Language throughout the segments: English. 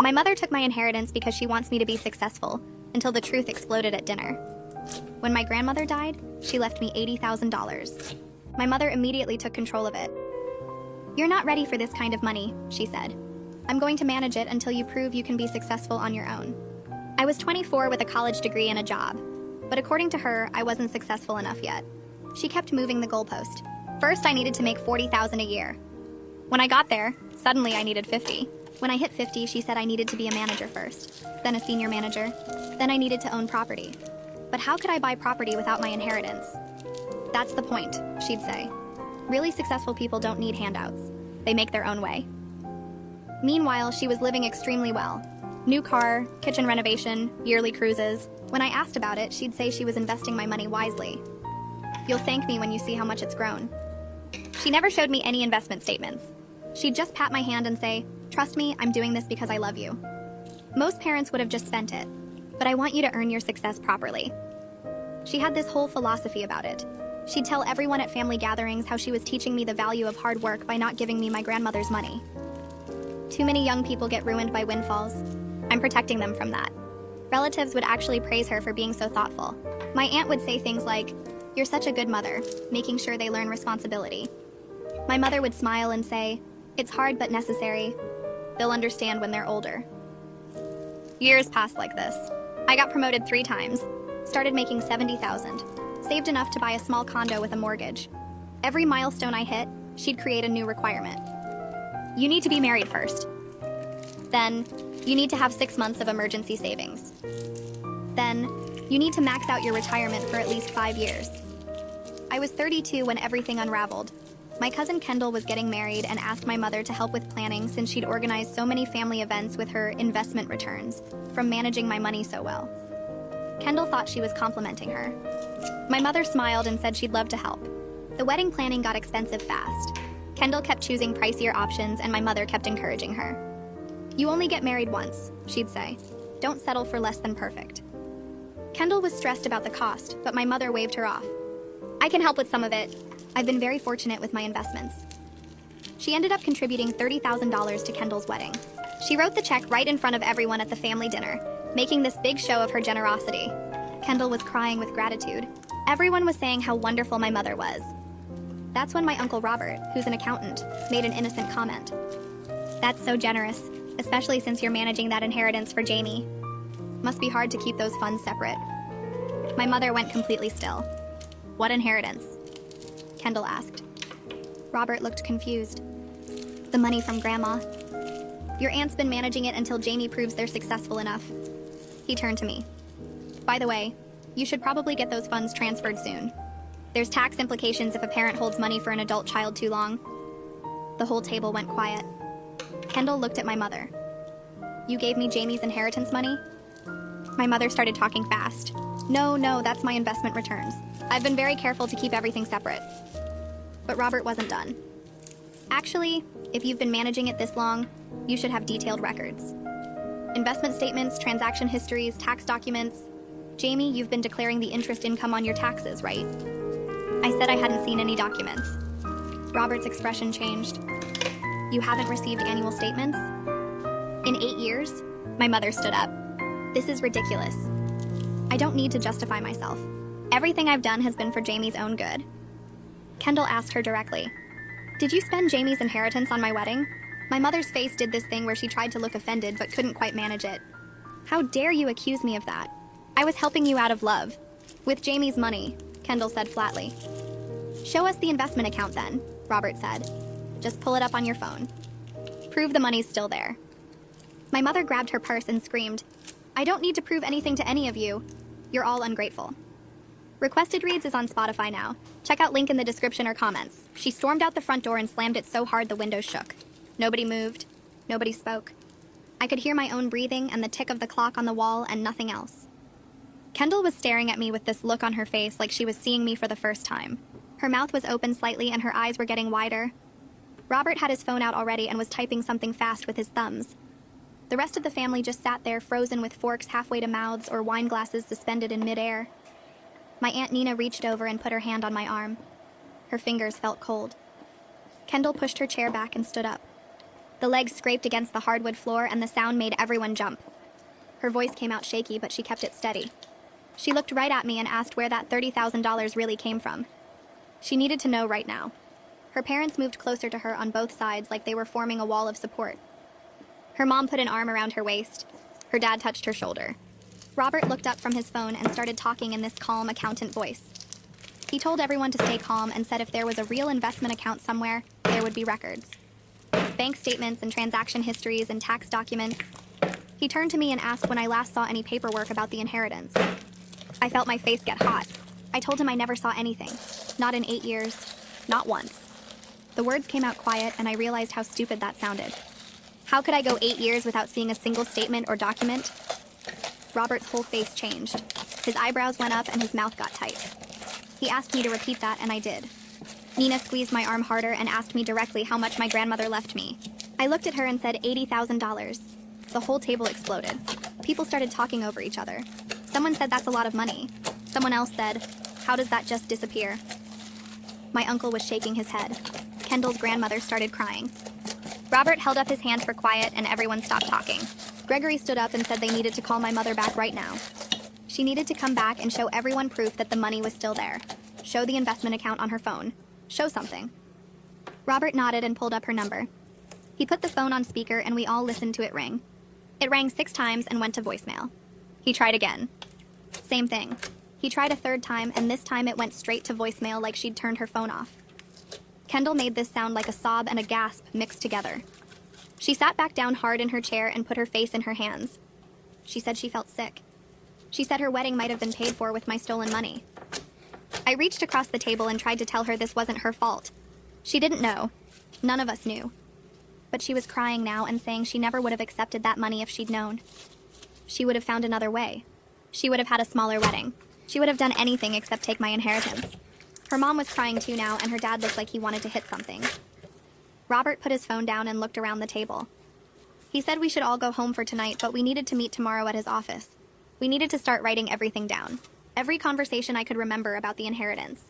My mother took my inheritance because she wants me to be successful, until the truth exploded at dinner. When my grandmother died, she left me $80,000. My mother immediately took control of it. "You're not ready for this kind of money," she said. "I'm going to manage it until you prove you can be successful on your own." I was 24 with a college degree and a job, but according to her, I wasn't successful enough yet. She kept moving the goalpost. First, I needed to make $40,000 a year. When I got there, suddenly I needed 50. When I hit 50, she said I needed to be a manager first, then a senior manager, then I needed to own property. But how could I buy property without my inheritance? "That's the point," she'd say. "Really successful people don't need handouts. They make their own way." Meanwhile, she was living extremely well. New car, kitchen renovation, yearly cruises. When I asked about it, she'd say she was investing my money wisely. "You'll thank me when you see how much it's grown." She never showed me any investment statements. She'd just pat my hand and say, "Trust me, I'm doing this because I love you." Most parents would have just spent it, but I want you to earn your success properly. She had this whole philosophy about it. She'd tell everyone at family gatherings how she was teaching me the value of hard work by not giving me my grandmother's money. Too many young people get ruined by windfalls. I'm protecting them from that. Relatives would actually praise her for being so thoughtful. My aunt would say things like, "You're such a good mother," making sure they learn responsibility. My mother would smile and say, "It's hard but necessary. They'll understand when they're older." Years passed like this. I got promoted 3 times, started making $70,000, saved enough to buy a small condo with a mortgage. Every milestone I hit, she'd create a new requirement. "You need to be married first. Then, you need to have 6 months of emergency savings. Then, you need to max out your retirement for at least 5 years." I was 32 when everything unraveled. My cousin Kendall was getting married and asked my mother to help with planning since she'd organized so many family events with her investment returns from managing my money so well. Kendall thought she was complimenting her. My mother smiled and said she'd love to help. The wedding planning got expensive fast. Kendall kept choosing pricier options and my mother kept encouraging her. "You only get married once," she'd say. "Don't settle for less than perfect." Kendall was stressed about the cost, but my mother waved her off. "I can help with some of it. I've been very fortunate with my investments." She ended up contributing $30,000 to Kendall's wedding. She wrote the check right in front of everyone at the family dinner, making this big show of her generosity. Kendall was crying with gratitude. Everyone was saying how wonderful my mother was. That's when my Uncle Robert, who's an accountant, made an innocent comment. "That's so generous, especially since you're managing that inheritance for Jamie. Must be hard to keep those funds separate." My mother went completely still. "What inheritance?" Kendall asked. Robert looked confused. "The money from Grandma. Your aunt's been managing it until Jamie proves they're successful enough." He turned to me. "By the way, you should probably get those funds transferred soon. There's tax implications if a parent holds money for an adult child too long." The whole table went quiet. Kendall looked at my mother. "You gave me Jamie's inheritance money?" My mother started talking fast. No, that's my investment returns. I've been very careful to keep everything separate." But Robert wasn't done. "Actually, if you've been managing it this long, you should have detailed records. Investment statements, transaction histories, tax documents. Jamie, you've been declaring the interest income on your taxes, right?" I said I hadn't seen any documents. Robert's expression changed. "You haven't received annual statements?" "In 8 years?" My mother stood up. "This is ridiculous. I don't need to justify myself. Everything I've done has been for Jamie's own good." Kendall asked her directly, "Did you spend Jamie's inheritance on my wedding?" My mother's face did this thing where she tried to look offended but couldn't quite manage it. "How dare you accuse me of that? I was helping you out of love. With Jamie's money," Kendall said flatly. "Show us the investment account then," Robert said. "Just pull it up on your phone. Prove the money's still there." My mother grabbed her purse and screamed, "I don't need to prove anything to any of you. You're all ungrateful." Requested Reads is on Spotify now. Check out link in the description or comments. She stormed out the front door and slammed it so hard the windows shook. Nobody moved. Nobody spoke. I could hear my own breathing and the tick of the clock on the wall and nothing else. Kendall was staring at me with this look on her face like she was seeing me for the first time. Her mouth was open slightly and her eyes were getting wider. Robert had his phone out already and was typing something fast with his thumbs. The rest of the family just sat there frozen with forks halfway to mouths or wine glasses suspended in midair. My Aunt Nina reached over and put her hand on my arm. Her fingers felt cold. Kendall pushed her chair back and stood up. The legs scraped against the hardwood floor and the sound made everyone jump. Her voice came out shaky, but she kept it steady. She looked right at me and asked where that $30,000 really came from. She needed to know right now. Her parents moved closer to her on both sides like they were forming a wall of support. Her mom put an arm around her waist. Her dad touched her shoulder. Robert looked up from his phone and started talking in this calm accountant voice. He told everyone to stay calm and said if there was a real investment account somewhere, there would be records. Bank statements and transaction histories and tax documents. He turned to me and asked when I last saw any paperwork about the inheritance. I felt my face get hot. I told him I never saw anything. Not in 8 years. Not once. The words came out quiet and I realized how stupid that sounded. How could I go 8 years without seeing a single statement or document? Robert's whole face changed. His eyebrows went up and his mouth got tight. He asked me to repeat that and I did. Nina squeezed my arm harder and asked me directly how much my grandmother left me. I looked at her and said $80,000. The whole table exploded. People started talking over each other. Someone said that's a lot of money. Someone else said, how does that just disappear? My uncle was shaking his head. Kendall's grandmother started crying. Robert held up his hand for quiet and everyone stopped talking. Gregory stood up and said they needed to call my mother back right now. She needed to come back and show everyone proof that the money was still there. Show the investment account on her phone. Show something. Robert nodded and pulled up her number. He put the phone on speaker and we all listened to it ring. It rang 6 times and went to voicemail. He tried again. Same thing. He tried a 3rd time and this time it went straight to voicemail like she'd turned her phone off. Kendall made this sound like a sob and a gasp mixed together. She sat back down hard in her chair and put her face in her hands. She said she felt sick. She said her wedding might have been paid for with my stolen money. I reached across the table and tried to tell her this wasn't her fault. She didn't know. None of us knew. But she was crying now and saying she never would have accepted that money if she'd known. She would have found another way. She would have had a smaller wedding. She would have done anything except take my inheritance. Her mom was crying too now and her dad looked like he wanted to hit something. Robert put his phone down and looked around the table. He said we should all go home for tonight, but we needed to meet tomorrow at his office. We needed to start writing everything down. Every conversation I could remember about the inheritance.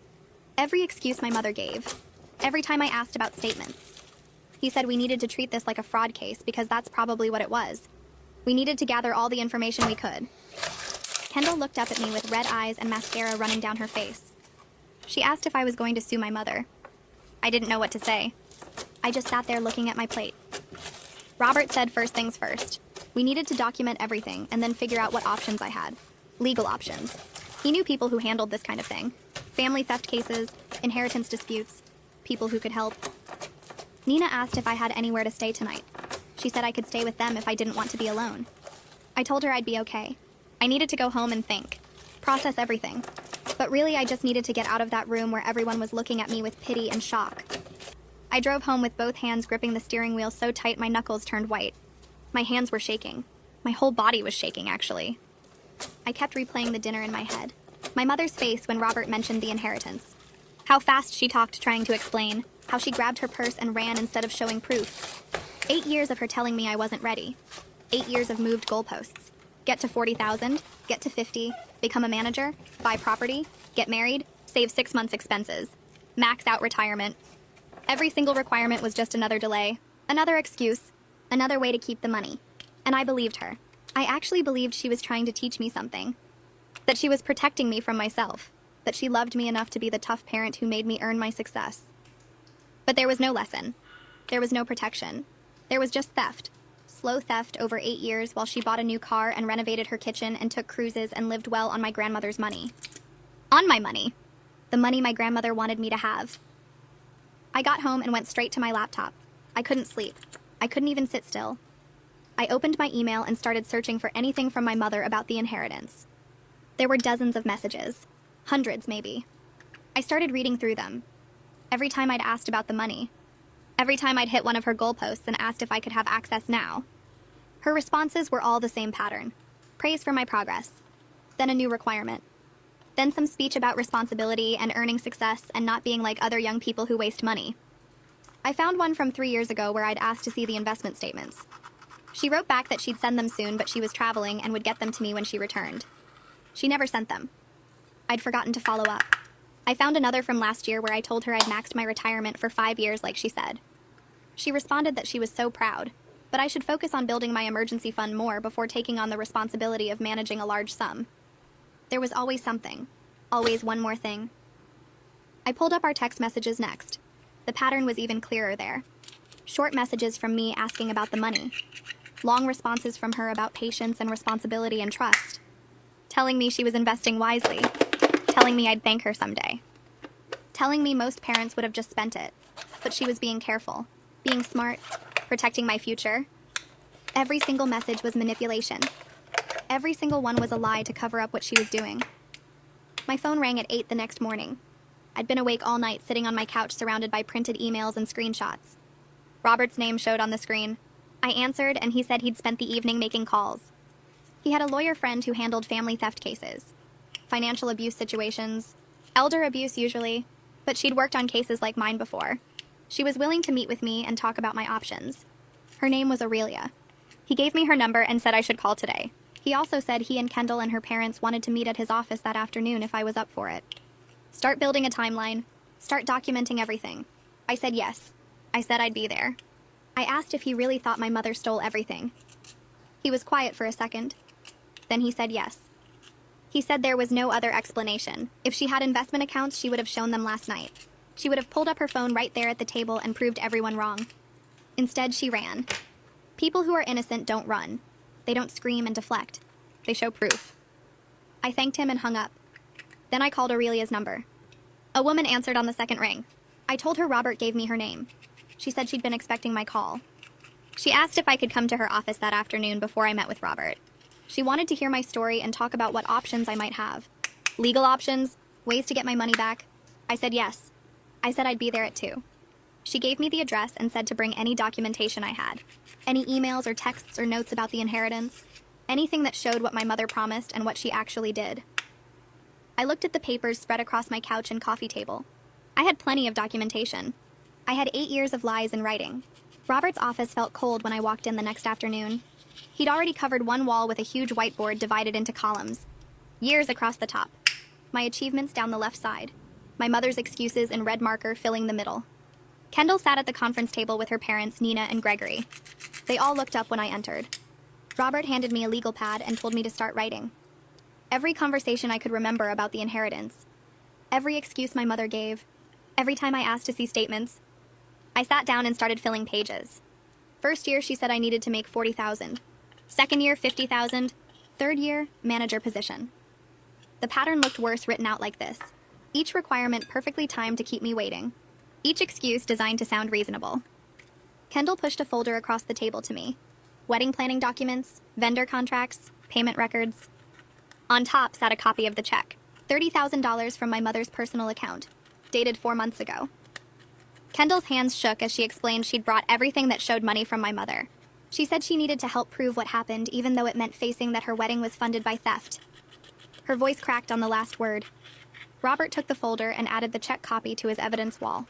Every excuse my mother gave. Every time I asked about statements. He said we needed to treat this like a fraud case because that's probably what it was. We needed to gather all the information we could. Kendall looked up at me with red eyes and mascara running down her face. She asked if I was going to sue my mother. I didn't know what to say. I just sat there looking at my plate. Robert said first things first. We needed to document everything and then figure out what options I had. Legal options. He knew people who handled this kind of thing. Family theft cases, inheritance disputes, people who could help. Nina asked if I had anywhere to stay tonight. She said I could stay with them if I didn't want to be alone. I told her I'd be okay. I needed to go home and think. Process everything. But really, I just needed to get out of that room where everyone was looking at me with pity and shock. I drove home with both hands gripping the steering wheel so tight my knuckles turned white. My hands were shaking. My whole body was shaking, actually. I kept replaying the dinner in my head. My mother's face when Robert mentioned the inheritance. How fast she talked trying to explain. How she grabbed her purse and ran instead of showing proof. 8 years of her telling me I wasn't ready. 8 years of moved goalposts. Get to 40,000, get to 50, become a manager, buy property, get married, save 6 months' expenses, max out retirement. Every single requirement was just another delay, another excuse, another way to keep the money. And I believed her. I actually believed she was trying to teach me something. That she was protecting me from myself. That she loved me enough to be the tough parent who made me earn my success. But there was no lesson. There was no protection. There was just theft. Slow theft over 8 years while she bought a new car and renovated her kitchen and took cruises and lived well on my grandmother's money. On my money. The money my grandmother wanted me to have. I got home and went straight to my laptop. I couldn't sleep. I couldn't even sit still. I opened my email and started searching for anything from my mother about the inheritance. There were dozens of messages. Hundreds, maybe. I started reading through them. Every time I'd asked about the money. Every time I'd hit one of her goalposts and asked if I could have access now. Her responses were all the same pattern. Praise for my progress. Then a new requirement. Then some speech about responsibility and earning success and not being like other young people who waste money. I found one from 3 years ago where I'd asked to see the investment statements. She wrote back that she'd send them soon, but she was traveling and would get them to me when she returned. She never sent them. I'd forgotten to follow up. I found another from last year where I told her I'd maxed my retirement for 5 years like she said. She responded that she was so proud, but I should focus on building my emergency fund more before taking on the responsibility of managing a large sum. There was always something, always one more thing. I pulled up our text messages next. The pattern was even clearer there. Short messages from me asking about the money. Long responses from her about patience and responsibility and trust. Telling me she was investing wisely. Telling me I'd thank her someday. Telling me most parents would have just spent it, but she was being careful, being smart, protecting my future. Every single message was manipulation. Every single one was a lie to cover up what she was doing. My phone rang at 8 the next morning. I'd been awake all night sitting on my couch surrounded by printed emails and screenshots. Robert's name showed on the screen. I answered, and he said he'd spent the evening making calls. He had a lawyer friend who handled family theft cases, financial abuse situations, elder abuse usually, but she'd worked on cases like mine before. She was willing to meet with me and talk about my options. Her name was Aurelia. He gave me her number and said I should call today. He also said he and Kendall and her parents wanted to meet at his office that afternoon if I was up for it. Start building a timeline. Start documenting everything. I said yes. I said I'd be there. I asked if he really thought my mother stole everything. He was quiet for a second. Then he said yes. He said there was no other explanation. If she had investment accounts, she would have shown them last night. She would have pulled up her phone right there at the table and proved everyone wrong. Instead, she ran. People who are innocent don't run. They don't scream and deflect. They show proof. I thanked him and hung up. Then I called Aurelia's number. A woman answered on the second ring. I told her Robert gave me her name. She said she'd been expecting my call. She asked if I could come to her office that afternoon before I met with Robert. She wanted to hear my story and talk about what options I might have. Legal options, ways to get my money back. I said yes. I said I'd be there at 2. She gave me the address and said to bring any documentation I had. Any emails or texts or notes about the inheritance. Anything that showed what my mother promised and what she actually did. I looked at the papers spread across my couch and coffee table. I had plenty of documentation. I had 8 years of lies in writing. Robert's office felt cold when I walked in the next afternoon. He'd already covered one wall with a huge whiteboard divided into columns. Years across the top. My achievements down the left side. My mother's excuses in red marker filling the middle. Kendall sat at the conference table with her parents, Nina and Gregory. They all looked up when I entered. Robert handed me a legal pad and told me to start writing. Every conversation I could remember about the inheritance. Every excuse my mother gave. Every time I asked to see statements. I sat down and started filling pages. First year, she said I needed to make $40,000. Second year, $50,000. Third year, manager position. The pattern looked worse written out like this. Each requirement perfectly timed to keep me waiting. Each excuse designed to sound reasonable. Kendall pushed a folder across the table to me. Wedding planning documents, vendor contracts, payment records. On top sat a copy of the check. $30,000 from my mother's personal account, dated 4 months ago. Kendall's hands shook as she explained she'd brought everything that showed money from my mother. She said she needed to help prove what happened, even though it meant facing that her wedding was funded by theft. Her voice cracked on the last word. Robert took the folder and added the check copy to his evidence wall.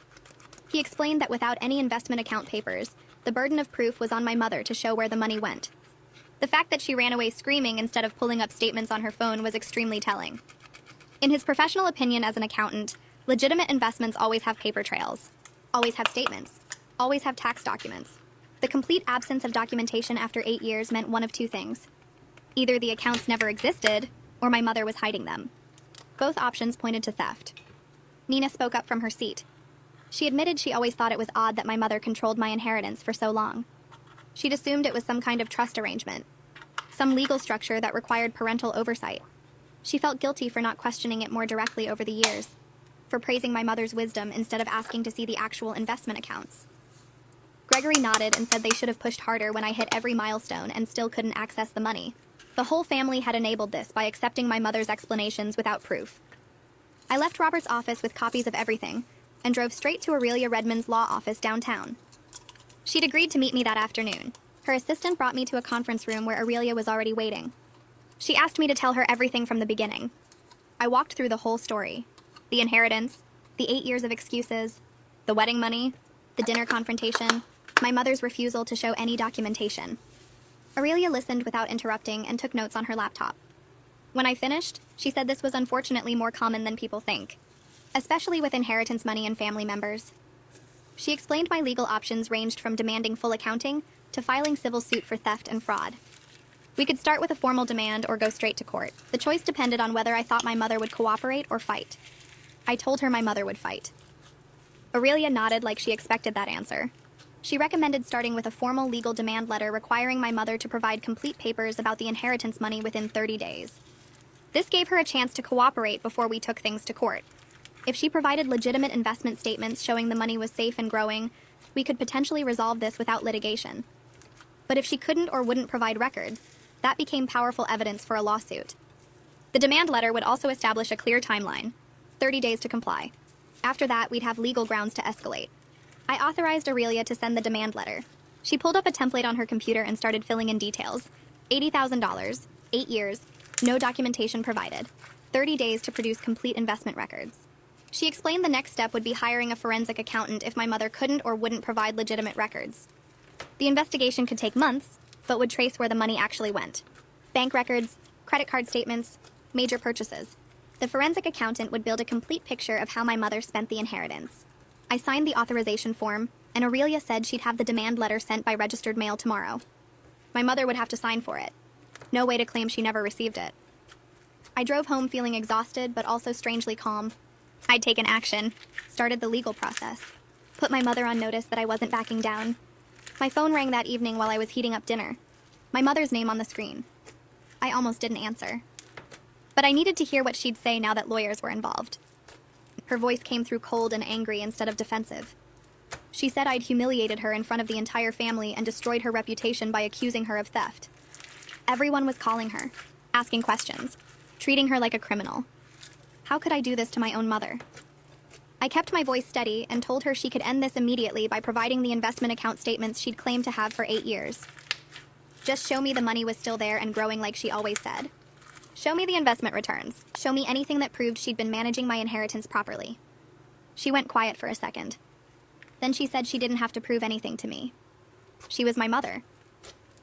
He explained that without any investment account papers, the burden of proof was on my mother to show where the money went. The fact that she ran away screaming instead of pulling up statements on her phone was extremely telling. In his professional opinion as an accountant, legitimate investments always have paper trails, always have statements, always have tax documents. The complete absence of documentation after 8 years meant one of two things. Either the accounts never existed, or my mother was hiding them. Both options pointed to theft. Nina spoke up from her seat. She admitted she always thought it was odd that my mother controlled my inheritance for so long. She'd assumed it was some kind of trust arrangement, some legal structure that required parental oversight. She felt guilty for not questioning it more directly over the years, for praising my mother's wisdom instead of asking to see the actual investment accounts. Gregory nodded and said they should have pushed harder when I hit every milestone and still couldn't access the money. The whole family had enabled this by accepting my mother's explanations without proof. I left Robert's office with copies of everything and drove straight to Aurelia Redmond's law office downtown. She'd agreed to meet me that afternoon. Her assistant brought me to a conference room where Aurelia was already waiting. She asked me to tell her everything from the beginning. I walked through the whole story. The inheritance, the 8 years of excuses, the wedding money, the dinner confrontation, my mother's refusal to show any documentation. Aurelia listened without interrupting and took notes on her laptop. When I finished, she said this was unfortunately more common than people think, especially with inheritance money and family members. She explained my legal options ranged from demanding full accounting to filing civil suit for theft and fraud. We could start with a formal demand or go straight to court. The choice depended on whether I thought my mother would cooperate or fight. I told her my mother would fight. Aurelia nodded like she expected that answer. She recommended starting with a formal legal demand letter requiring my mother to provide complete papers about the inheritance money within 30 days. This gave her a chance to cooperate before we took things to court. If she provided legitimate investment statements showing the money was safe and growing, we could potentially resolve this without litigation. But if she couldn't or wouldn't provide records, that became powerful evidence for a lawsuit. The demand letter would also establish a clear timeline, 30 days to comply. After that, we'd have legal grounds to escalate. I authorized Aurelia to send the demand letter. She pulled up a template on her computer and started filling in details. $80,000, 8 years, no documentation provided, 30 days to produce complete investment records. She explained the next step would be hiring a forensic accountant if my mother couldn't or wouldn't provide legitimate records. The investigation could take months, but would trace where the money actually went. Bank records, credit card statements, major purchases. The forensic accountant would build a complete picture of how my mother spent the inheritance. I signed the authorization form, and Aurelia said she'd have the demand letter sent by registered mail tomorrow. My mother would have to sign for it. No way to claim she never received it. I drove home feeling exhausted, but also strangely calm. I'd taken action, started the legal process, put my mother on notice that I wasn't backing down. My phone rang that evening while I was heating up dinner. My mother's name on the screen. I almost didn't answer. But I needed to hear what she'd say now that lawyers were involved. Her voice came through cold and angry instead of defensive. She said I'd humiliated her in front of the entire family and destroyed her reputation by accusing her of theft. Everyone was calling her, asking questions, treating her like a criminal. How could I do this to my own mother? I kept my voice steady and told her she could end this immediately by providing the investment account statements she'd claimed to have for 8 years. Just show me the money was still there and growing like she always said. Show me the investment returns. Show me anything that proved she'd been managing my inheritance properly. She went quiet for a second. Then she said she didn't have to prove anything to me. She was my mother.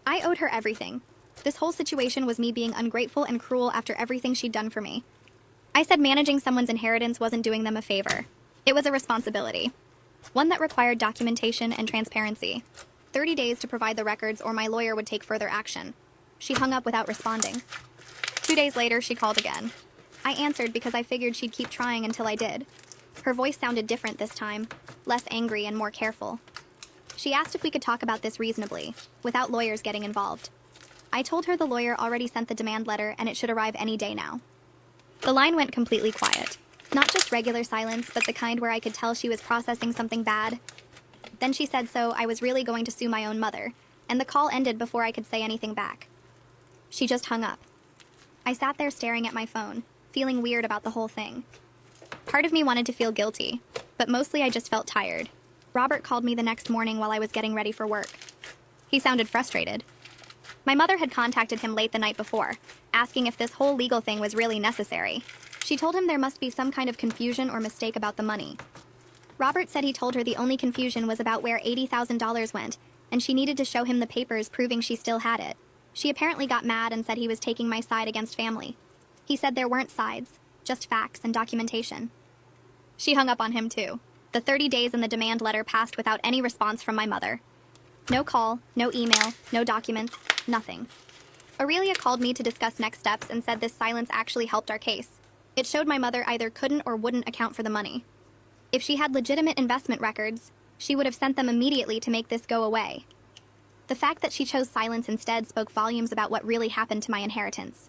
I owed her everything. This whole situation was me being ungrateful and cruel after everything she'd done for me. I said managing someone's inheritance wasn't doing them a favor. It was a responsibility. One that required documentation and transparency. 30 days to provide the records or my lawyer would take further action. She hung up without responding. 2 days later, she called again. I answered because I figured she'd keep trying until I did. Her voice sounded different this time, less angry and more careful. She asked if we could talk about this reasonably, without lawyers getting involved. I told her the lawyer already sent the demand letter and it should arrive any day now. The line went completely quiet. Not just regular silence, but the kind where I could tell she was processing something bad. Then she said so I was really going to sue my own mother, and the call ended before I could say anything back. She just hung up. I sat there staring at my phone, feeling weird about the whole thing. Part of me wanted to feel guilty, but mostly I just felt tired. Robert called me the next morning while I was getting ready for work. He sounded frustrated. My mother had contacted him late the night before, asking if this whole legal thing was really necessary. She told him there must be some kind of confusion or mistake about the money. Robert said he told her the only confusion was about where $80,000 went, and she needed to show him the papers proving she still had it. She apparently got mad and said he was taking my side against family. He said there weren't sides, just facts and documentation. She hung up on him too. The 30 days in the demand letter passed without any response from my mother. No call, no email, no documents, nothing. Aurelia called me to discuss next steps and said this silence actually helped our case. It showed my mother either couldn't or wouldn't account for the money. If she had legitimate investment records, she would have sent them immediately to make this go away. The fact that she chose silence instead spoke volumes about what really happened to my inheritance.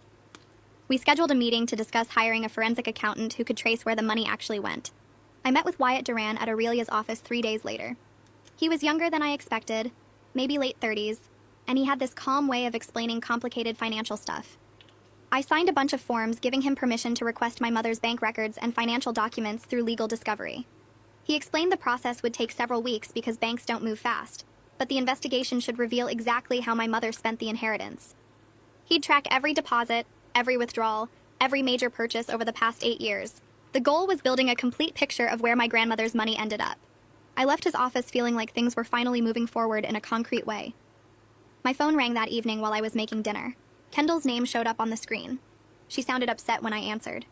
We scheduled a meeting to discuss hiring a forensic accountant who could trace where the money actually went. I met with Wyatt Duran at Aurelia's office 3 days later. He was younger than I expected, maybe late 30s, and he had this calm way of explaining complicated financial stuff. I signed a bunch of forms giving him permission to request my mother's bank records and financial documents through legal discovery. He explained the process would take several weeks because banks don't move fast, but the investigation should reveal exactly how my mother spent the inheritance. He'd track every deposit, every withdrawal, every major purchase over the past 8 years. The goal was building a complete picture of where my grandmother's money ended up. I left his office feeling like things were finally moving forward in a concrete way. My phone rang that evening while I was making dinner. Kendall's name showed up on the screen. She sounded upset when I answered.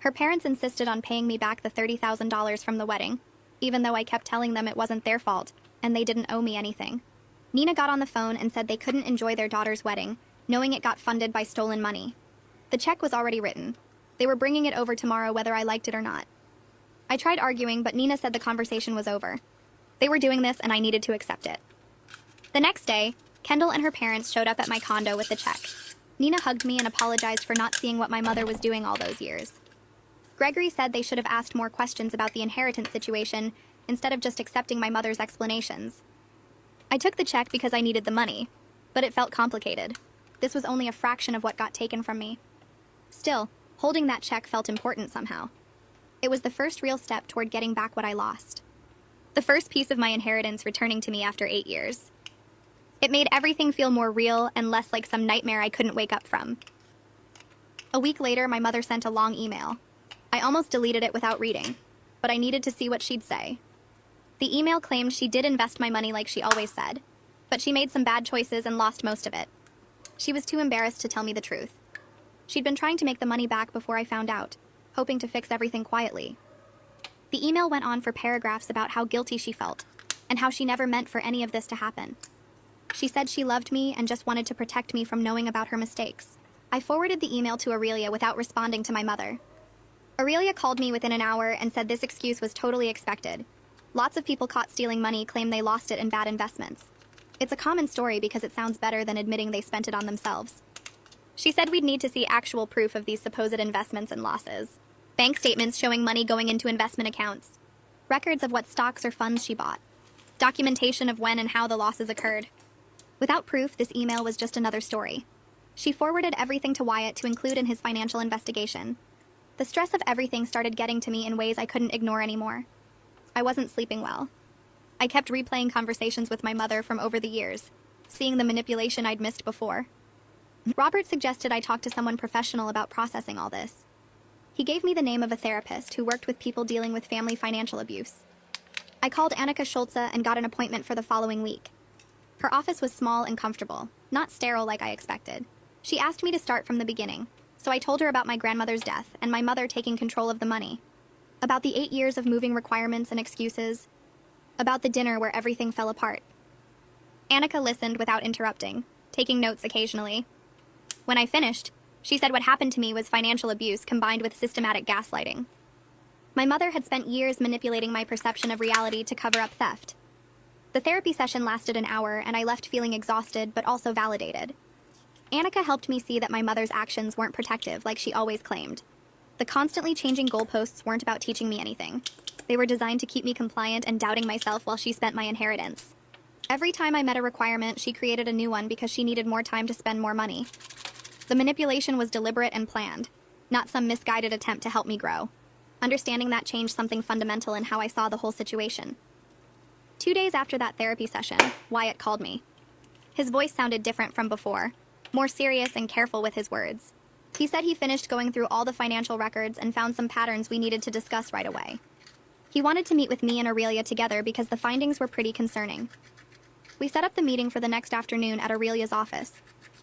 Her parents insisted on paying me back the $30,000 from the wedding. even though I kept telling them it wasn't their fault, and they didn't owe me anything. Nina got on the phone and said they couldn't enjoy their daughter's wedding, knowing it got funded by stolen money. The check was already written. They were bringing it over tomorrow whether I liked it or not. I tried arguing, but Nina said the conversation was over. They were doing this and I needed to accept it. The next day, Kendall and her parents showed up at my condo with the check. Nina hugged me and apologized for not seeing what my mother was doing all those years. Gregory said they should have asked more questions about the inheritance situation instead of just accepting my mother's explanations. I took the check because I needed the money, but it felt complicated. This was only a fraction of what got taken from me. Still, holding that check felt important somehow. It was the first real step toward getting back what I lost. The first piece of my inheritance returning to me after 8 years. It made everything feel more real and less like some nightmare I couldn't wake up from. A week later, my mother sent a long email. I almost deleted it without reading, but I needed to see what she'd say. The email claimed she did invest my money like she always said, but she made some bad choices and lost most of it. She was too embarrassed to tell me the truth. She'd been trying to make the money back before I found out, hoping to fix everything quietly. The email went on for paragraphs about how guilty she felt, and how she never meant for any of this to happen. She said she loved me and just wanted to protect me from knowing about her mistakes. I forwarded the email to Aurelia without responding to my mother. Aurelia called me within an hour and said this excuse was totally expected. Lots of people caught stealing money claim they lost it in bad investments. It's a common story because it sounds better than admitting they spent it on themselves. She said we'd need to see actual proof of these supposed investments and losses. Bank statements showing money going into investment accounts. Records of what stocks or funds she bought. Documentation of when and how the losses occurred. Without proof, this email was just another story. She forwarded everything to Wyatt to include in his financial investigation. The stress of everything started getting to me in ways I couldn't ignore anymore. I wasn't sleeping well. I kept replaying conversations with my mother from over the years, seeing the manipulation I'd missed before. Robert suggested I talk to someone professional about processing all this. He gave me the name of a therapist who worked with people dealing with family financial abuse. I called Annika Schulze and got an appointment for the following week. Her office was small and comfortable, not sterile like I expected. She asked me to start from the beginning, so I told her about my grandmother's death and my mother taking control of the money. About the 8 years of moving requirements and excuses. About the dinner where everything fell apart. Annika listened without interrupting, taking notes occasionally. When I finished, she said what happened to me was financial abuse combined with systematic gaslighting. My mother had spent years manipulating my perception of reality to cover up theft. The therapy session lasted an hour, and I left feeling exhausted but also validated. Annika helped me see that my mother's actions weren't protective like she always claimed. The constantly changing goalposts weren't about teaching me anything. They were designed to keep me compliant and doubting myself while she spent my inheritance. Every time I met a requirement, she created a new one because she needed more time to spend more money. The manipulation was deliberate and planned, not some misguided attempt to help me grow. Understanding that changed something fundamental in how I saw the whole situation. 2 days after that therapy session, Wyatt called me. His voice sounded different from before, more serious and careful with his words. He said he finished going through all the financial records and found some patterns we needed to discuss right away. He wanted to meet with me and Aurelia together because the findings were pretty concerning. We set up the meeting for the next afternoon at Aurelia's office.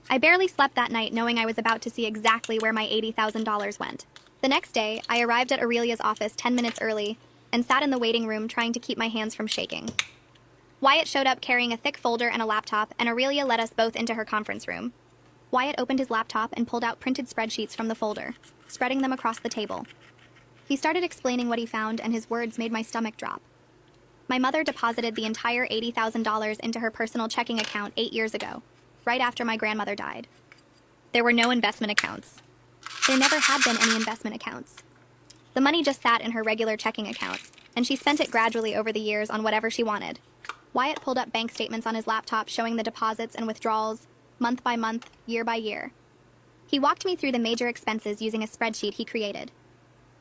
I barely slept that night knowing I was about to see exactly where my $80,000 went. The next day, I arrived at Aurelia's office 10 minutes early and sat in the waiting room trying to keep my hands from shaking. Wyatt showed up carrying a thick folder and a laptop, and Aurelia led us both into her conference room. Wyatt opened his laptop and pulled out printed spreadsheets from the folder, spreading them across the table. He started explaining what he found, and his words made my stomach drop. My mother deposited the entire $80,000 into her personal checking account 8 years ago, right after my grandmother died. There were no investment accounts. There never had been any investment accounts. The money just sat in her regular checking account, and she spent it gradually over the years on whatever she wanted. Wyatt pulled up bank statements on his laptop showing the deposits and withdrawals, month by month, year by year. He walked me through the major expenses using a spreadsheet he created.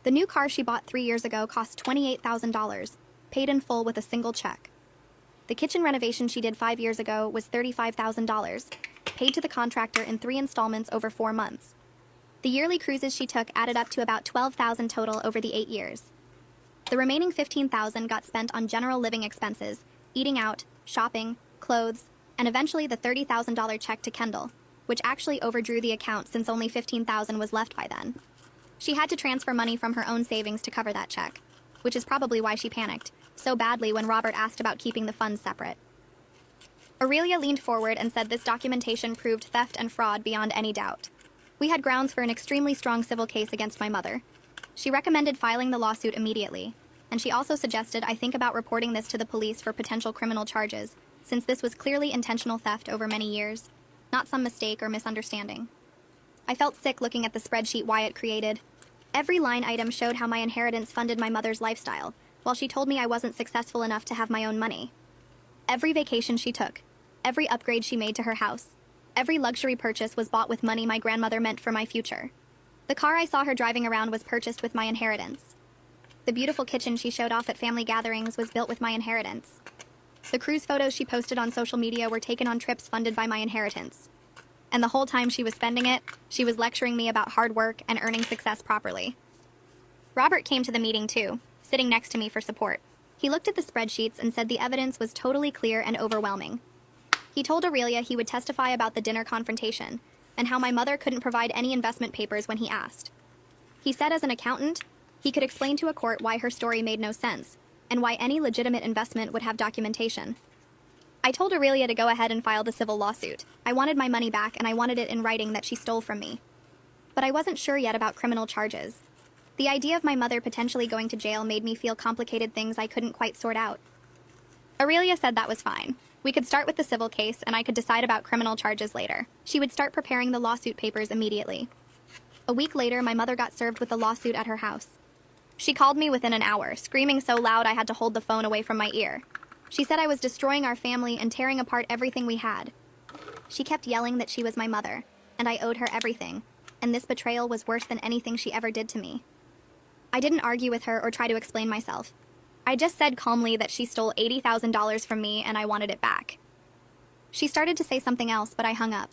The new car she bought 3 years ago cost $28,000, paid in full with a single check. The kitchen renovation she did 5 years ago was $35,000, paid to the contractor in 3 installments over 4 months. The yearly cruises she took added up to about $12,000 total over the 8 years. The remaining $15,000 got spent on general living expenses, eating out, shopping, clothes, and eventually the $30,000 check to Kendall, which actually overdrew the account since only $15,000 was left by then. She had to transfer money from her own savings to cover that check. which is probably why she panicked so badly when Robert asked about keeping the funds separate. Aurelia leaned forward and said this documentation proved theft and fraud beyond any doubt. We had grounds for an extremely strong civil case against my mother. She recommended filing the lawsuit immediately, and she also suggested I think about reporting this to the police for potential criminal charges, since this was clearly intentional theft over many years, not some mistake or misunderstanding. I felt sick looking at the spreadsheet Wyatt created. Every line item showed how my inheritance funded my mother's lifestyle, while she told me I wasn't successful enough to have my own money. Every vacation she took, every upgrade she made to her house, every luxury purchase was bought with money my grandmother meant for my future. The car I saw her driving around was purchased with my inheritance. The beautiful kitchen she showed off at family gatherings was built with my inheritance. The cruise photos she posted on social media were taken on trips funded by my inheritance. And the whole time she was spending it, she was lecturing me about hard work and earning success properly. Robert came to the meeting too, sitting next to me for support. He looked at the spreadsheets and said the evidence was totally clear and overwhelming. He told Aurelia he would testify about the dinner confrontation and how my mother couldn't provide any investment papers when he asked. He said as an accountant, he could explain to a court why her story made no sense and why any legitimate investment would have documentation. I told Aurelia to go ahead and file the civil lawsuit. I wanted my money back and I wanted it in writing that she stole from me. But I wasn't sure yet about criminal charges. The idea of my mother potentially going to jail made me feel complicated things I couldn't quite sort out. Aurelia said that was fine. We could start with the civil case and I could decide about criminal charges later. She would start preparing the lawsuit papers immediately. A week later, my mother got served with the lawsuit at her house. She called me within an hour, screaming so loud I had to hold the phone away from my ear. She said I was destroying our family and tearing apart everything we had. She kept yelling that she was my mother, and I owed her everything, and this betrayal was worse than anything she ever did to me. I didn't argue with her or try to explain myself. I just said calmly that she stole $80,000 from me and I wanted it back. She started to say something else, but I hung up.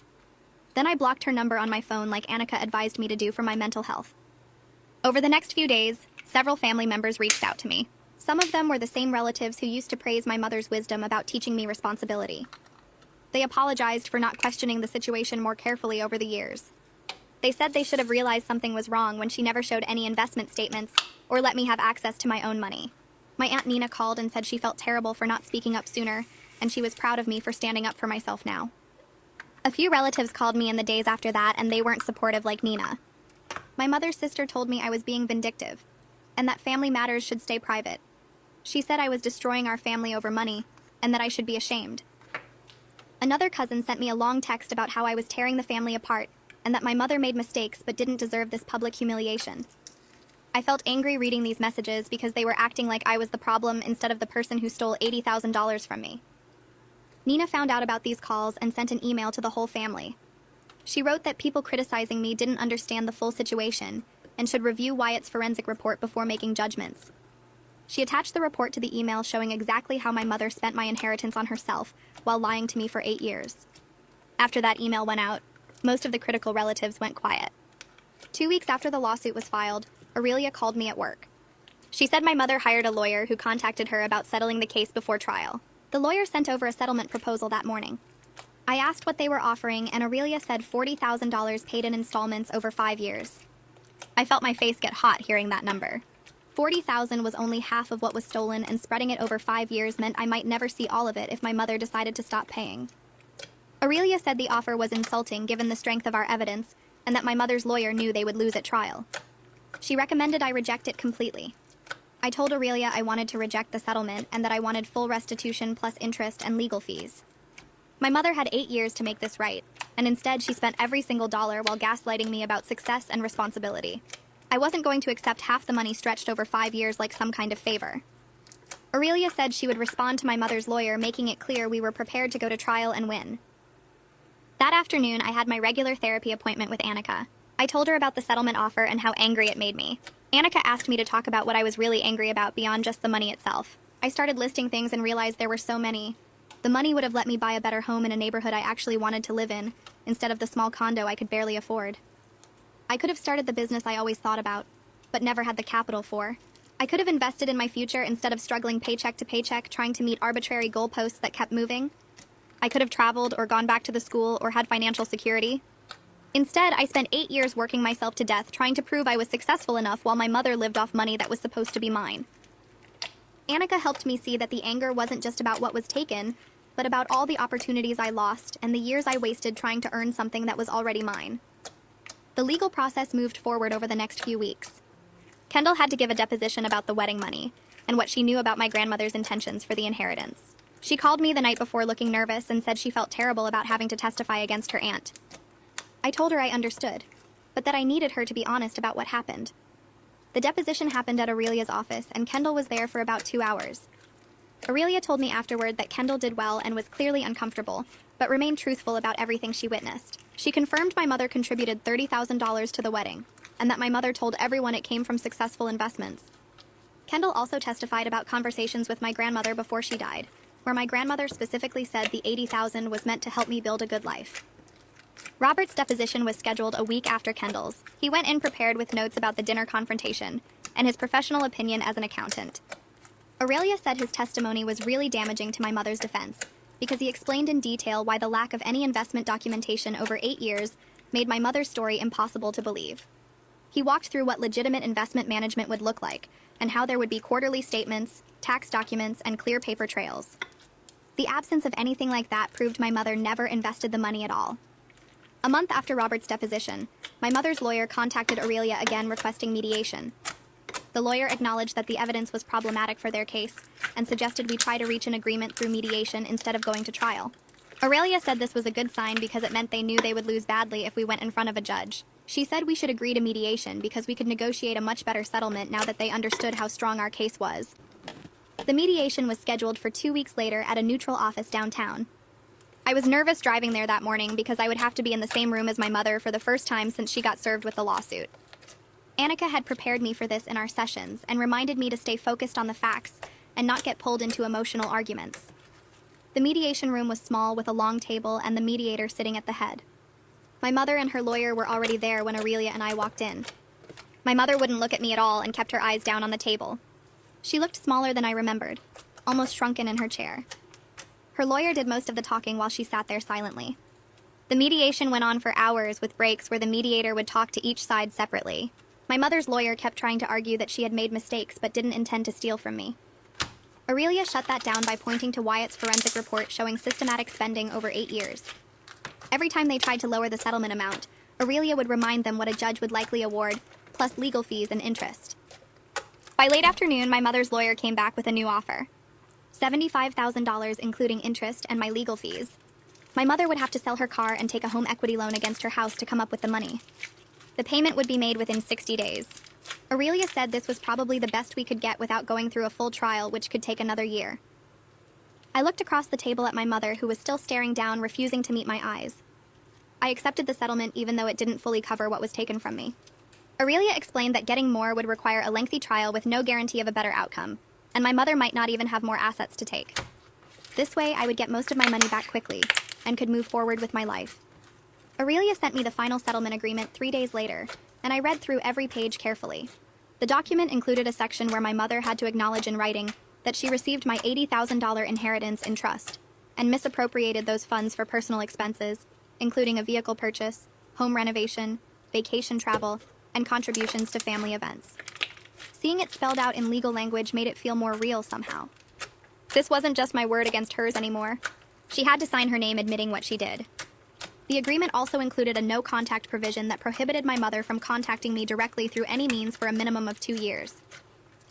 Then I blocked her number on my phone like Annika advised me to do for my mental health. Over the next few days, several family members reached out to me. Some of them were the same relatives who used to praise my mother's wisdom about teaching me responsibility. They apologized for not questioning the situation more carefully over the years. They said they should have realized something was wrong when she never showed any investment statements or let me have access to my own money. My Aunt Nina called and said she felt terrible for not speaking up sooner, and she was proud of me for standing up for myself now. A few relatives called me in the days after that, and they weren't supportive like Nina. My mother's sister told me I was being vindictive, and that family matters should stay private. She said I was destroying our family over money, and that I should be ashamed. Another cousin sent me a long text about how I was tearing the family apart, and that my mother made mistakes but didn't deserve this public humiliation. I felt angry reading these messages because they were acting like I was the problem instead of the person who stole $80,000 from me. Nina found out about these calls and sent an email to the whole family. She wrote that people criticizing me didn't understand the full situation and should review Wyatt's forensic report before making judgments. She attached the report to the email showing exactly how my mother spent my inheritance on herself while lying to me for 8 years. After that email went out, most of the critical relatives went quiet. 2 weeks after the lawsuit was filed, Aurelia called me at work. She said my mother hired a lawyer who contacted her about settling the case before trial. The lawyer sent over a settlement proposal that morning. I asked what they were offering, and Aurelia said $40,000 paid in installments over 5 years. I felt my face get hot hearing that number. $40,000 was only half of what was stolen, and spreading it over 5 years meant I might never see all of it if my mother decided to stop paying. Aurelia said the offer was insulting given the strength of our evidence, and that my mother's lawyer knew they would lose at trial. She recommended I reject it completely. I told Aurelia I wanted to reject the settlement and that I wanted full restitution plus interest and legal fees. My mother had 8 years to make this right, and instead she spent every single dollar while gaslighting me about success and responsibility. I wasn't going to accept half the money stretched over 5 years like some kind of favor. Aurelia said she would respond to my mother's lawyer, making it clear we were prepared to go to trial and win. That afternoon, I had my regular therapy appointment with Annika. I told her about the settlement offer and how angry it made me. Annika asked me to talk about what I was really angry about beyond just the money itself. I started listing things and realized there were so many. The money would have let me buy a better home in a neighborhood I actually wanted to live in, instead of the small condo I could barely afford. I could have started the business I always thought about, but never had the capital for. I could have invested in my future instead of struggling paycheck to paycheck trying to meet arbitrary goalposts that kept moving. I could have traveled or gone back to the school or had financial security. Instead, I spent 8 years working myself to death trying to prove I was successful enough while my mother lived off money that was supposed to be mine. Annika helped me see that the anger wasn't just about what was taken, but about all the opportunities I lost and the years I wasted trying to earn something that was already mine. The legal process moved forward over the next few weeks. Kendall had to give a deposition about the wedding money and what she knew about my grandmother's intentions for the inheritance. She called me the night before looking nervous and said she felt terrible about having to testify against her aunt. I told her I understood, but that I needed her to be honest about what happened. The deposition happened at Aurelia's office, and Kendall was there for about 2 hours. Aurelia told me afterward that Kendall did well and was clearly uncomfortable, but remained truthful about everything she witnessed. She confirmed my mother contributed $30,000 to the wedding, and that my mother told everyone it came from successful investments. Kendall also testified about conversations with my grandmother before she died, where my grandmother specifically said the $80,000 was meant to help me build a good life. Robert's deposition was scheduled a week after Kendall's. He went in prepared with notes about the dinner confrontation and his professional opinion as an accountant. Aurelia said his testimony was really damaging to my mother's defense because he explained in detail why the lack of any investment documentation over 8 years made my mother's story impossible to believe. He walked through what legitimate investment management would look like and how there would be quarterly statements, tax documents, and clear paper trails. The absence of anything like that proved my mother never invested the money at all. A month after Robert's deposition, my mother's lawyer contacted Aurelia again requesting mediation. The lawyer acknowledged that the evidence was problematic for their case and suggested we try to reach an agreement through mediation instead of going to trial. Aurelia said this was a good sign because it meant they knew they would lose badly if we went in front of a judge. She said we should agree to mediation because we could negotiate a much better settlement now that they understood how strong our case was. The mediation was scheduled for 2 weeks later at a neutral office downtown. I was nervous driving there that morning because I would have to be in the same room as my mother for the first time since she got served with the lawsuit. Annika had prepared me for this in our sessions and reminded me to stay focused on the facts and not get pulled into emotional arguments. The mediation room was small with a long table and the mediator sitting at the head. My mother and her lawyer were already there when Aurelia and I walked in. My mother wouldn't look at me at all and kept her eyes down on the table. She looked smaller than I remembered, almost shrunken in her chair. Her lawyer did most of the talking while she sat there silently. The mediation went on for hours with breaks where the mediator would talk to each side separately. My mother's lawyer kept trying to argue that she had made mistakes but didn't intend to steal from me. Aurelia shut that down by pointing to Wyatt's forensic report showing systematic spending over 8 years. Every time they tried to lower the settlement amount, Aurelia would remind them what a judge would likely award, plus legal fees and interest. By late afternoon, my mother's lawyer came back with a new offer. $75,000 including interest and my legal fees. My mother would have to sell her car and take a home equity loan against her house to come up with the money. The payment would be made within 60 days. Aurelia said this was probably the best we could get without going through a full trial, which could take another year. I looked across the table at my mother, who was still staring down, refusing to meet my eyes. I accepted the settlement even though it didn't fully cover what was taken from me. Aurelia explained that getting more would require a lengthy trial with no guarantee of a better outcome, and my mother might not even have more assets to take. This way, I would get most of my money back quickly and could move forward with my life. Aurelia sent me the final settlement agreement 3 days later, and I read through every page carefully. The document included a section where my mother had to acknowledge in writing that she received my $80,000 inheritance in trust and misappropriated those funds for personal expenses, including a vehicle purchase, home renovation, vacation travel, and contributions to family events. Seeing it spelled out in legal language made it feel more real somehow. This wasn't just my word against hers anymore. She had to sign her name admitting what she did. The agreement also included a no-contact provision that prohibited my mother from contacting me directly through any means for a minimum of 2 years.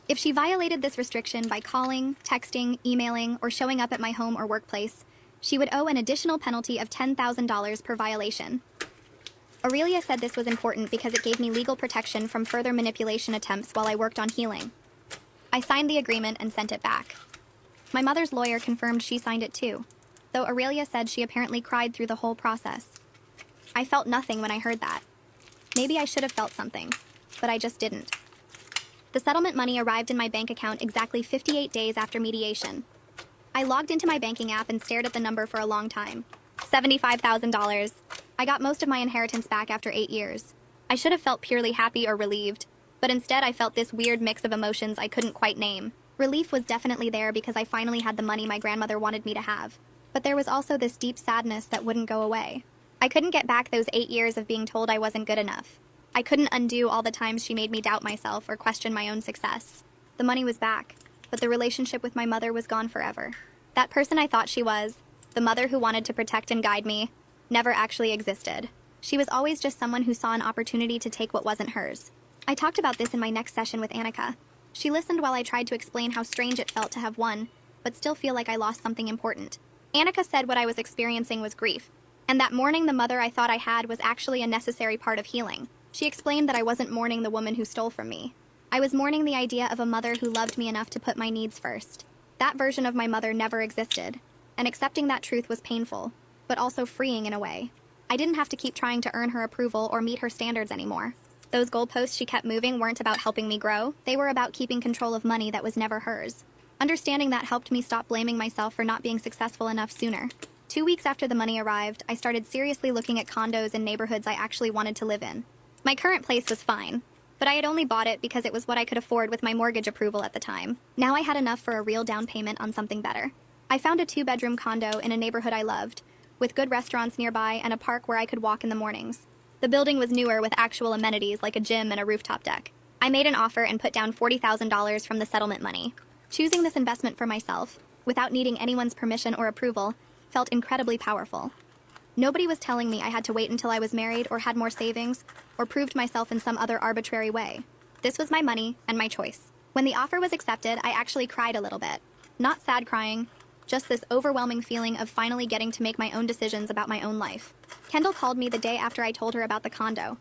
If she violated this restriction by calling, texting, emailing, or showing up at my home or workplace, she would owe an additional penalty of $10,000 per violation. Aurelia said this was important because it gave me legal protection from further manipulation attempts while I worked on healing. I signed the agreement and sent it back. My mother's lawyer confirmed she signed it too, though Aurelia said she apparently cried through the whole process. I felt nothing when I heard that. Maybe I should have felt something, but I just didn't. The settlement money arrived in my bank account exactly 58 days after mediation. I logged into my banking app and stared at the number for a long time. $75,000. I got most of my inheritance back after 8 years. I should have felt purely happy or relieved, but instead I felt this weird mix of emotions I couldn't quite name. Relief was definitely there because I finally had the money my grandmother wanted me to have. But there was also this deep sadness that wouldn't go away. I couldn't get back those 8 years of being told I wasn't good enough. I couldn't undo all the times she made me doubt myself or question my own success. The money was back, but the relationship with my mother was gone forever. That person I thought she was, the mother who wanted to protect and guide me, never actually existed. She was always just someone who saw an opportunity to take what wasn't hers. I talked about this in my next session with Annika. She listened while I tried to explain how strange it felt to have won, but still feel like I lost something important. Annika said what I was experiencing was grief, and that mourning the mother I thought I had was actually a necessary part of healing. She explained that I wasn't mourning the woman who stole from me. I was mourning the idea of a mother who loved me enough to put my needs first. That version of my mother never existed, and accepting that truth was painful, but also freeing in a way. I didn't have to keep trying to earn her approval or meet her standards anymore. Those goalposts she kept moving weren't about helping me grow, they were about keeping control of money that was never hers. Understanding that helped me stop blaming myself for not being successful enough sooner. 2 weeks after the money arrived, I started seriously looking at condos in neighborhoods I actually wanted to live in. My current place was fine, but I had only bought it because it was what I could afford with my mortgage approval at the time. Now I had enough for a real down payment on something better. I found a 2-bedroom condo in a neighborhood I loved, with good restaurants nearby and a park where I could walk in the mornings. The building was newer with actual amenities like a gym and a rooftop deck. I made an offer and put down $40,000 from the settlement money. Choosing this investment for myself, without needing anyone's permission or approval, felt incredibly powerful. Nobody was telling me I had to wait until I was married or had more savings, or proved myself in some other arbitrary way. This was my money and my choice. When the offer was accepted, I actually cried a little bit. Not sad crying, just this overwhelming feeling of finally getting to make my own decisions about my own life. Kendall called me the day after I told her about the condo.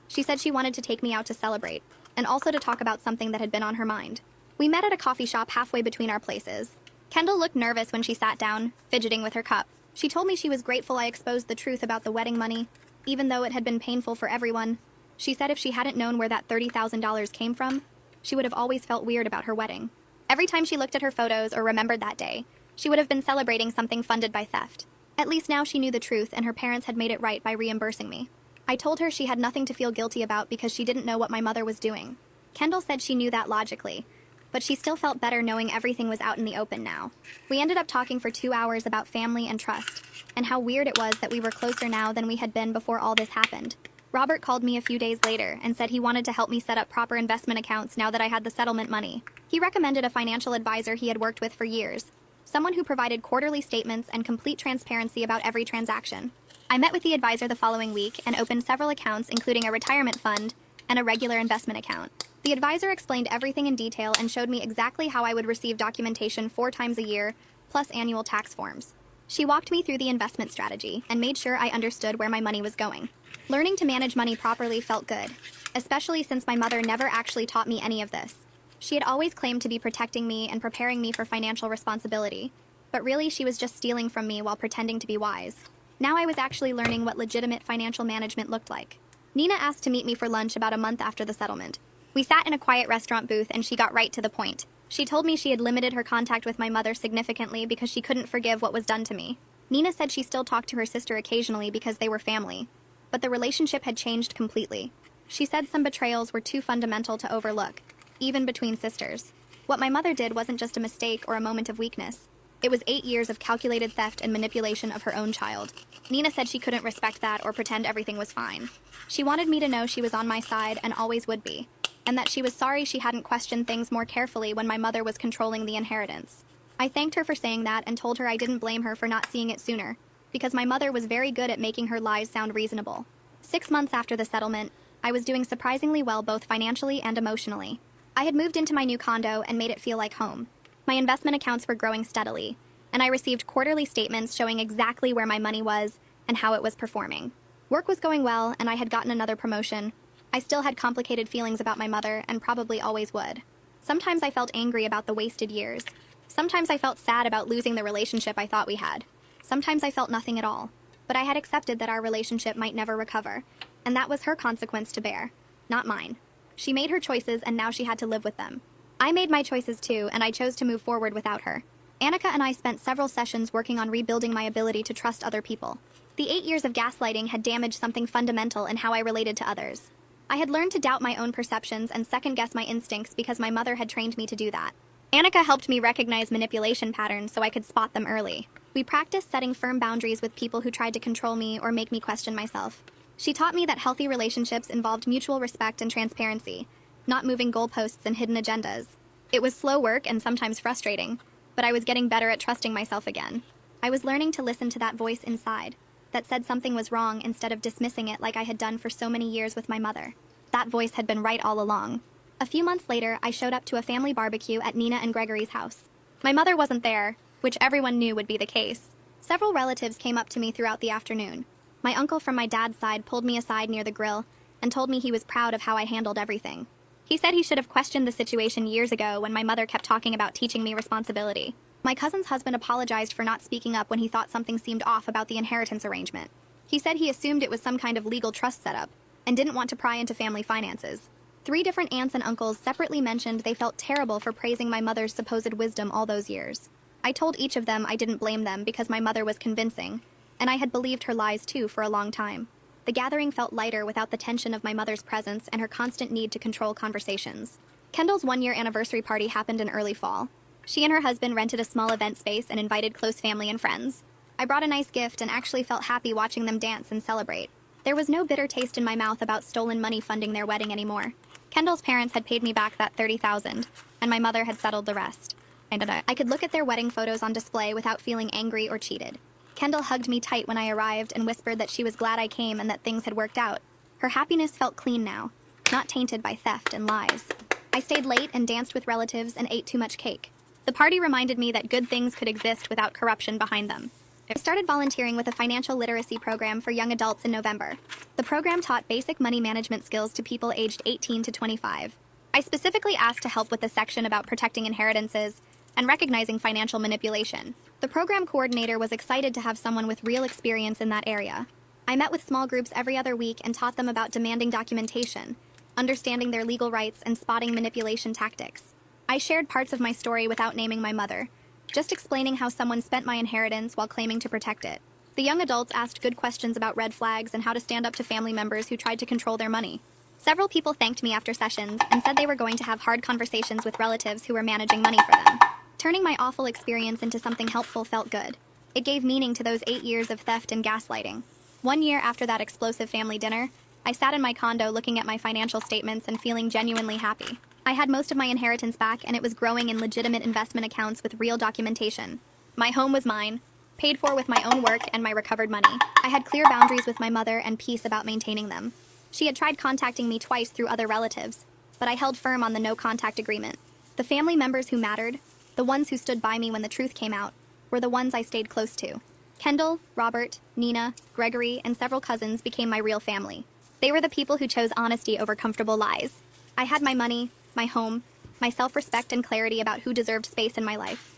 She said she wanted to take me out to celebrate, and also to talk about something that had been on her mind. We met at a coffee shop halfway between our places. Kendall looked nervous when she sat down, fidgeting with her cup. She told me she was grateful I exposed the truth about the wedding money, even though it had been painful for everyone. She said if she hadn't known where that $30,000 came from, she would have always felt weird about her wedding. Every time she looked at her photos or remembered that day, she would have been celebrating something funded by theft. At least now she knew the truth and her parents had made it right by reimbursing me. I told her she had nothing to feel guilty about because she didn't know what my mother was doing. Kendall said she knew that logically, but she still felt better knowing everything was out in the open now. We ended up talking for 2 hours about family and trust, and how weird it was that we were closer now than we had been before all this happened. Robert called me a few days later and said he wanted to help me set up proper investment accounts now that I had the settlement money. He recommended a financial advisor he had worked with for years, someone who provided quarterly statements and complete transparency about every transaction. I met with the advisor the following week and opened several accounts, including a retirement fund and a regular investment account. The advisor explained everything in detail and showed me exactly how I would receive documentation 4 times a year, plus annual tax forms. She walked me through the investment strategy and made sure I understood where my money was going. Learning to manage money properly felt good, especially since my mother never actually taught me any of this. She had always claimed to be protecting me and preparing me for financial responsibility, but really she was just stealing from me while pretending to be wise. Now I was actually learning what legitimate financial management looked like. Nina asked to meet me for lunch about a month after the settlement. We sat in a quiet restaurant booth and she got right to the point. She told me she had limited her contact with my mother significantly because she couldn't forgive what was done to me. Nina said she still talked to her sister occasionally because they were family, but the relationship had changed completely. She said some betrayals were too fundamental to overlook, even between sisters. What my mother did wasn't just a mistake or a moment of weakness. It was 8 years of calculated theft and manipulation of her own child. Nina said she couldn't respect that or pretend everything was fine. She wanted me to know she was on my side and always would be, and that she was sorry she hadn't questioned things more carefully when my mother was controlling the inheritance. I thanked her for saying that and told her I didn't blame her for not seeing it sooner, because my mother was very good at making her lies sound reasonable. 6 months after the settlement, I was doing surprisingly well both financially and emotionally. I had moved into my new condo and made it feel like home. My investment accounts were growing steadily, and I received quarterly statements showing exactly where my money was and how it was performing. Work was going well, and I had gotten another promotion. I still had complicated feelings about my mother, and probably always would. Sometimes I felt angry about the wasted years. Sometimes I felt sad about losing the relationship I thought we had. Sometimes I felt nothing at all. But I had accepted that our relationship might never recover, and that was her consequence to bear, not mine. She made her choices, and now she had to live with them. I made my choices too, and I chose to move forward without her. Annika and I spent several sessions working on rebuilding my ability to trust other people. The 8 years of gaslighting had damaged something fundamental in how I related to others. I had learned to doubt my own perceptions and second-guess my instincts because my mother had trained me to do that. Annika helped me recognize manipulation patterns so I could spot them early. We practiced setting firm boundaries with people who tried to control me or make me question myself. She taught me that healthy relationships involved mutual respect and transparency, not moving goalposts and hidden agendas. It was slow work and sometimes frustrating, but I was getting better at trusting myself again. I was learning to listen to that voice inside that said something was wrong instead of dismissing it like I had done for so many years with my mother. That voice had been right all along. A few months later, I showed up to a family barbecue at Nina and Gregory's house. My mother wasn't there, which everyone knew would be the case. Several relatives came up to me throughout the afternoon. My uncle from my dad's side pulled me aside near the grill and told me he was proud of how I handled everything. He said he should have questioned the situation years ago when my mother kept talking about teaching me responsibility. My cousin's husband apologized for not speaking up when he thought something seemed off about the inheritance arrangement. He said he assumed it was some kind of legal trust setup and didn't want to pry into family finances. 3 different aunts and uncles separately mentioned they felt terrible for praising my mother's supposed wisdom all those years. I told each of them I didn't blame them because my mother was convincing, and I had believed her lies too for a long time. The gathering felt lighter without the tension of my mother's presence and her constant need to control conversations. Kendall's 1-year anniversary party happened in early fall. She and her husband rented a small event space and invited close family and friends. I brought a nice gift and actually felt happy watching them dance and celebrate. There was no bitter taste in my mouth about stolen money funding their wedding anymore. Kendall's parents had paid me back that $30,000, and my mother had settled the rest. I could look at their wedding photos on display without feeling angry or cheated. Kendall hugged me tight when I arrived and whispered that she was glad I came and that things had worked out. Her happiness felt clean now, not tainted by theft and lies. I stayed late and danced with relatives and ate too much cake. The party reminded me that good things could exist without corruption behind them. I started volunteering with a financial literacy program for young adults in November. The program taught basic money management skills to people aged 18 to 25. I specifically asked to help with the section about protecting inheritances and recognizing financial manipulation. The program coordinator was excited to have someone with real experience in that area. I met with small groups every other week and taught them about demanding documentation, understanding their legal rights, and spotting manipulation tactics. I shared parts of my story without naming my mother, just explaining how someone spent my inheritance while claiming to protect it. The young adults asked good questions about red flags and how to stand up to family members who tried to control their money. Several people thanked me after sessions and said they were going to have hard conversations with relatives who were managing money for them. Turning my awful experience into something helpful felt good. It gave meaning to those 8 years of theft and gaslighting. 1 year after that explosive family dinner, I sat in my condo looking at my financial statements and feeling genuinely happy. I had most of my inheritance back, and it was growing in legitimate investment accounts with real documentation. My home was mine, paid for with my own work and my recovered money. I had clear boundaries with my mother and peace about maintaining them. She had tried contacting me twice through other relatives, but I held firm on the no-contact agreement. The family members who mattered, the ones who stood by me when the truth came out, were the ones I stayed close to. Kendall, Robert, Nina, Gregory, and several cousins became my real family. They were the people who chose honesty over comfortable lies. I had my money, my home, my self-respect, and clarity about who deserved space in my life.